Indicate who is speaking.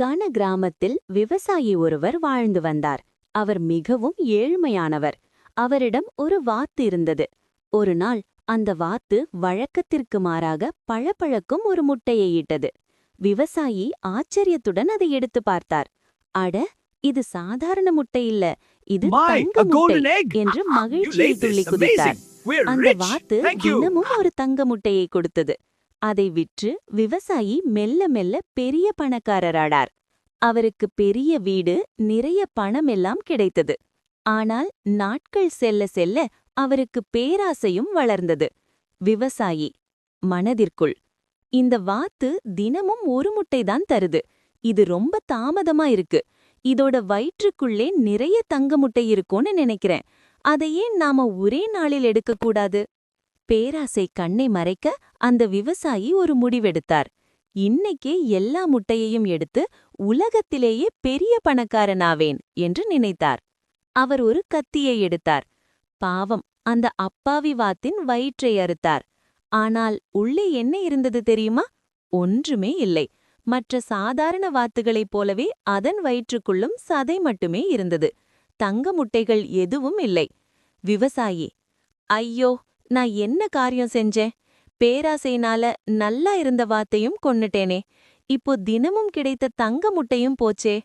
Speaker 1: அழகான கிராமத்தில் விவசாயி ஒருவர் வாழ்ந்து வந்தார். அவர் மிகவும் ஏழ்மையானவர். அவரிடம் ஒரு வாத்து இருந்தது. ஒரு நாள் அந்த வாத்து வழக்கத்திற்கு மாறாக பளபளக்கும் ஒரு முட்டையை இட்டது. விவசாயி ஆச்சரியத்துடன் அதை எடுத்து பார்த்தார். அட, இது சாதாரண முட்டை இல்ல, இது
Speaker 2: My,
Speaker 1: தங்க
Speaker 2: a golden
Speaker 1: முட்டை
Speaker 2: egg!
Speaker 1: என்று
Speaker 2: You
Speaker 1: மகிழ்ச்சியில்
Speaker 2: laid this.
Speaker 1: துள்ளி குதித்தார்.
Speaker 2: Amazing. We're
Speaker 1: அந்த
Speaker 2: rich.
Speaker 1: வாத்து
Speaker 2: Thank you.
Speaker 1: தினமும் ஒரு தங்க முட்டையை கொடுத்தது. அதை விற்று விவசாயி மெல்ல மெல்ல பெரிய பணக்காரரானார். அவருக்கு பெரிய வீடு, நிறைய பணம் எல்லாம் கிடைத்தது. ஆனால் நாட்கள் செல்ல செல்ல அவருக்கு பேராசையும் வளர்ந்தது. விவசாயி மனதிற்குள், இந்த வாத்து தினமும் ஒரு முட்டைதான் தருது. இது ரொம்ப தாமதமா இருக்கு. இதோட வயிற்றுக்குள்ளே நிறைய தங்க முட்டை இருக்கும்னு நினைக்கிறேன். அதை ஏன் நாம ஒரே நாளில் எடுக்கக்கூடாது? பேராசை கண்ணை மறைக்க அந்த விவசாயி ஒரு முடிவெடுத்தார். இன்னைக்கே எல்லா முட்டையையும் எடுத்து உலகத்திலேயே பெரிய பணக்காரனாவேன் என்று நினைத்தார். அவர் ஒரு கத்தியை எடுத்தார். பாவம், அந்த அப்பாவி வாத்தின் வயிற்றை அறுத்தார். ஆனால் உள்ளே என்ன இருந்தது தெரியுமா? ஒன்றுமே இல்லை. மற்ற சாதாரண வாத்துகளைப் போலவே அதன் வயிற்றுக்குள்ளும் சதை மட்டுமே இருந்தது. தங்க முட்டைகள் எதுவும் இல்லை. விவசாயி, ஐயோ, நான் என்ன காரியம் செஞ்சேன்? பேராசையினால நல்லா இருந்த வாத்தையும் கொன்னுட்டேனே. இப்போ தினமும் கிடைத்த தங்க முட்டையும் போச்சே.